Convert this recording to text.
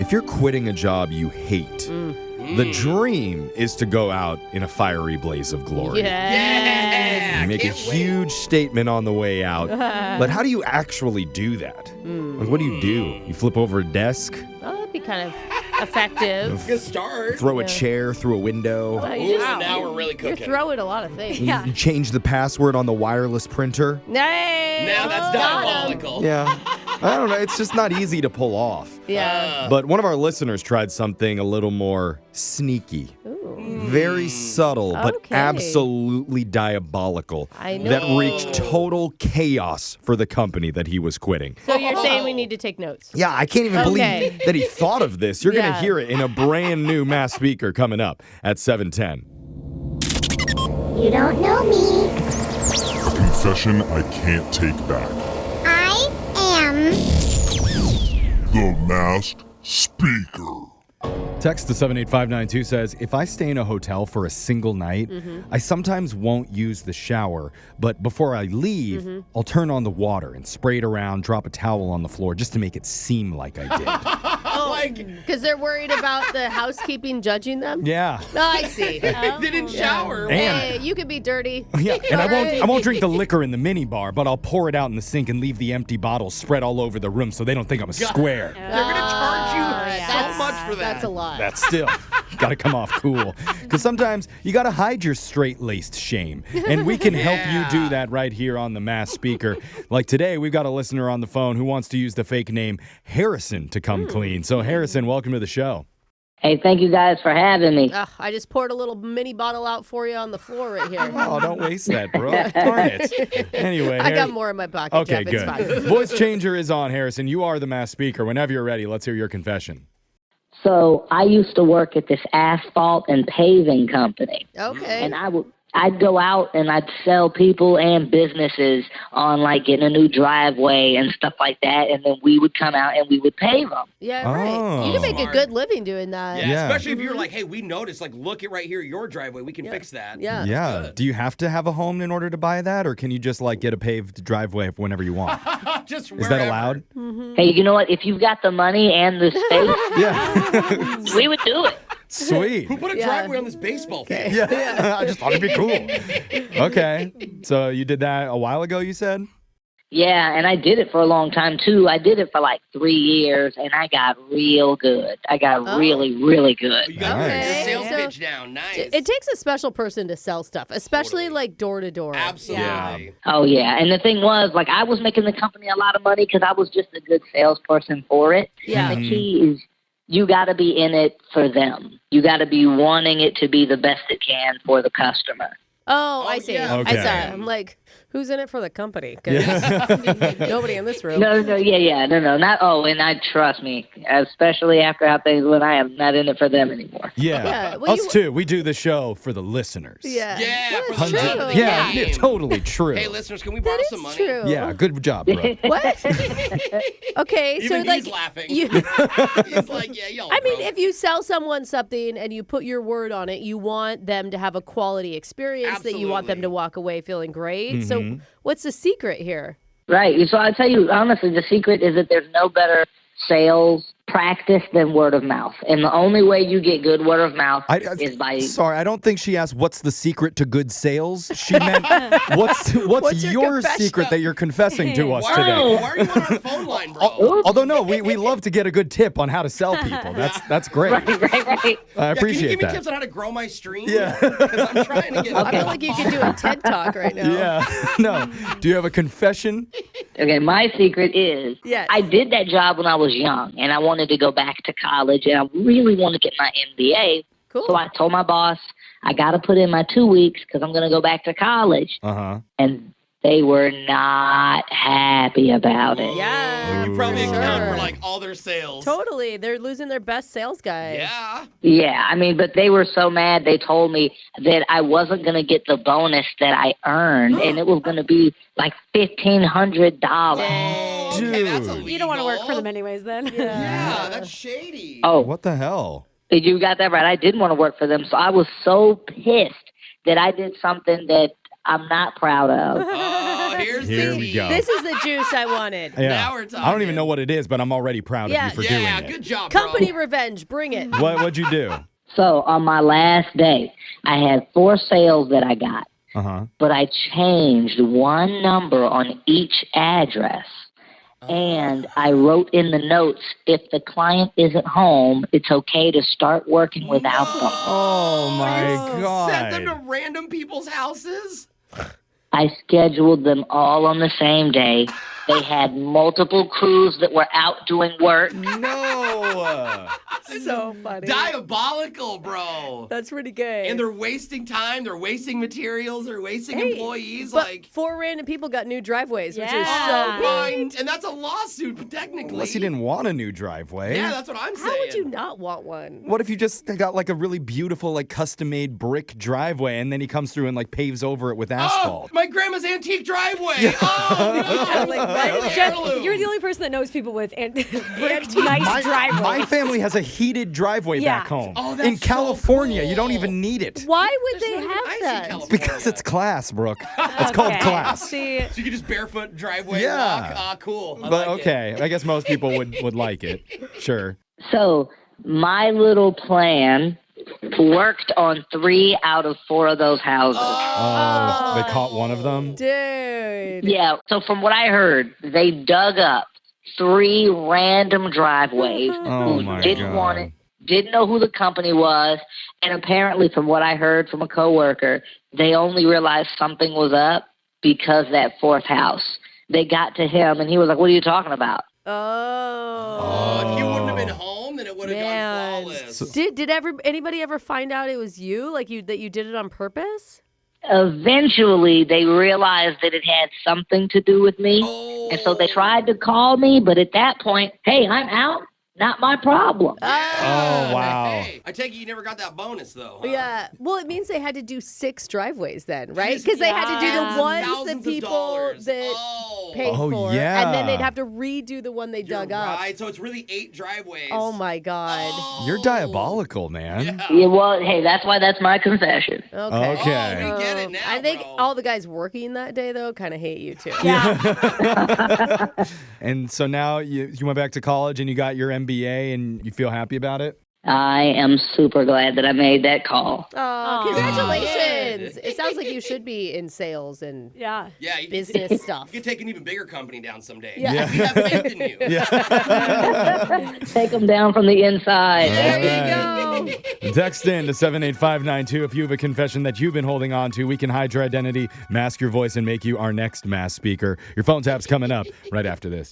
If you're quitting a job you hate, the dream is to go out in a fiery blaze of glory. Yeah. You make a huge statement on the way out. But how do you actually do that? Like, what do? You flip over a desk? Oh, that'd be kind of effective. Good start. Throw a chair through a window? Now we're really You're cooking. throwing a lot of things. You change the password on the wireless printer? Nay. Now that's diabolical. Yeah. I don't know. It's just not easy to pull off. Yeah. But one of our listeners tried something a little more sneaky. Very subtle, but Okay. absolutely diabolical. I know. That wreaked total chaos for the company that he was quitting. So you're saying we need to take notes? Yeah, I can't even believe that he thought of this. You're going to hear it in a brand new mass speaker coming up at 7:10. You don't know me. Confession I can't take back. I am The Masked Speaker. Text to 78592 says, if I stay in a hotel for a single night, I sometimes won't use the shower, but before I leave, I'll turn on the water and spray it around, drop a towel on the floor just to make it seem like I did. Because they're worried about the housekeeping judging them? Yeah. Oh, I see. They didn't shower. Hey, you could be dirty. Yeah, and I won't drink the liquor in the mini bar, but I'll pour it out in the sink and leave the empty bottles spread all over the room so they don't think I'm a square. They're going to charge you so much for that. That's a lot. That's still got to come off cool. Because sometimes you got to hide your straight-laced shame. And we can help you do that right here on the Mass Speaker. Like today, we've got a listener on the phone who wants to use the fake name Harrison to come clean. So Harrison, welcome to the show. Hey, thank you guys for having me. I just poured a little mini bottle out for you on the floor right here. Oh, don't waste that, bro. Darn it. Anyway. I got more in my pocket, Okay, Jeff. good. It's fine. Voice changer is on, Harrison. You are the Mass Speaker. Whenever you're ready, let's hear your confession. So I used to work at this asphalt and paving company, Okay. and I'd go out and I'd sell people and businesses on like getting a new driveway and stuff like that, and then we would come out and we would pave them. Yeah, right. Oh. You can make a good living doing that. Yeah, Yeah. especially if you're like, hey, we noticed, like, look at right here, your driveway. We can fix that. Yeah. Yeah. good. Do you have to have a home in order to buy that, or can you just like get a paved driveway whenever you want? Just Is that allowed? Hey, you know what? If you've got the money and the space, Yeah. we would do it. Sweet. Who put a driveway on this baseball field? Yeah. I just thought it'd be cool. Okay. So you did that a while ago, you said? Yeah, and I did it for a long time, too. I did it for like 3 years, and I got real good. I got really, really good. You got Nice. the sales So, pitch down. Nice. It takes a special person to sell stuff, especially like door to door. Absolutely. Oh, yeah. And the thing was, like, I was making the company a lot of money because I was just a good salesperson for it. Yeah. And the key is you got to be in it for them. You got to be wanting it to be the best it can for the customer. Oh, I see. yeah. Okay. I saw it. I'm like, who's in it for the company? 'Cause nobody in this room. No, not, and I trust me, especially after how things went, I am not in it for them anymore. Yeah. Yeah, well, Us too. We do the show for the listeners. Yeah. Yeah, That for is the true. love of the Yeah, game. totally true. Hey, listeners, can we borrow That some is money? true. Yeah, good job, bro. What? Okay, so Even like, he's laughing. you, He's like, yeah, y'all. I mean, bro. if you sell someone something and you put your word on it, you want them to have a quality experience that you want them to Absolutely. walk away feeling great. So what's the secret here? Right. So I'll tell you, honestly, the secret is that there's no better sales practice than word of mouth. And the only way you get good word of mouth is by... Sorry, I don't think she asked what's the secret to good sales. She meant what's your confession? secret that you're confessing to us why today. are you on our phone line, bro? Although no, we love to get a good tip on how to sell people. That's great. Right. I Yeah, appreciate can you give me that. tips on how to grow my stream? Yeah. Because I'm trying to get I feel like you could do a TED Talk right now. Yeah. No. Do you have a confession? Okay, my secret is Yes. I did that job when I was young, and I wanted to go back to college, and I really wanted to get my MBA. Cool. So I told my boss, I got to put in my 2 weeks because I'm going to go back to college. Uh-huh. And they were not happy about it. Yeah. You probably for account sure. for like all their sales. Totally. They're losing their best sales guy. Yeah. Yeah, I mean, but they were so mad. They told me that I wasn't going to get the bonus that I earned, and it was going to be like $1,500. Oh, okay, that's Dude. illegal. You don't want to work for them anyways then. Yeah, that's shady. Oh, What the hell? you got that right. I didn't want to work for them, so I was so pissed that I did something that I'm not proud of. Oh, here's Here the we tea. go. This is the juice I wanted. Yeah. Now we're I don't talking. even know what it is, but I'm already proud Yeah. of you for doing Yeah, it. good job, bro. Company revenge. Bring it. What'd you do? So on my last day, I had 4 sales that I got, Uh-huh. but I changed one number on each address. And I wrote in the notes, if the client isn't home, it's okay to start working without them. Oh, my God. Sent them to random people's houses? I scheduled them all on the same day. They had multiple crews that were out doing work. No. So funny. Diabolical, bro. That's pretty good. And they're wasting time, they're wasting materials, they're wasting Hey, employees. but Like, 4 random people got new driveways, which is Yeah. so fine. And that's a lawsuit, technically. Unless you didn't want a new driveway. Yeah, that's what I'm saying. How would you not want one? What if you just got like a really beautiful, like custom-made brick driveway, and then he comes through and like paves over it with Oh, asphalt? my grandma's antique driveway. Oh, no. Like, Family Jeff, heirloom. you're the only person that knows people with brick nice driveways. My family has a heated driveway Yeah. back home. Oh, that's in so California, you don't cool. even need it. Why would There's they not even have ice in that? California. Because it's class, Brooke. It's called Okay. class. See, So you can just barefoot driveway Yeah. walk. Ah, cool. I But like okay, I guess most people would like it. Sure. So my little plan worked on 3 out of 4 of those houses. Oh, they caught one of them. Dude. Yeah, so from what I heard, they dug up 3 random driveways Oh who my didn't God. want it, didn't know who the company was, and apparently from what I heard from a coworker, they only realized something was up because that 4th house. They got to him and he was like, "What are you talking about?" Oh, if he wouldn't have been home, then it would have Man. gone flawless. Did anybody ever find out it was you? Like that you did it on purpose? Eventually, they realized that it had something to do with me, Oh. and so they tried to call me, but at that point, hey, I'm out. Not my problem. Oh, wow. Hey, I take it you never got that bonus, though. Huh? Yeah. Well, it means they had to do 6 driveways then, right? Jeez, Because they had to do yeah. the ones Thousands that of people dollars. that Oh. paid Oh, for, yeah. and then they'd have to redo the one they You're dug up. right. So it's really 8 driveways. Oh my God. Oh. You're diabolical, man. Yeah. Yeah, well, hey, that's why that's my confession. Okay. Okay. Oh, we get it now, I think bro. all the guys working that day though kind of hate you too. yeah. And so now you went back to college and you got your MBA and you feel happy about it? I am super glad that I made that call. Oh, Aw. congratulations! It sounds like you should be in sales and Yeah. Yeah, you, business stuff. you could take an even bigger company down someday. Yeah. We have faith in you. Take them down from the inside. There you go. Text in to 78592 if you have a confession that you've been holding on to. We can hide your identity, mask your voice, and make you our next mass speaker. Your phone tap's coming up right after this.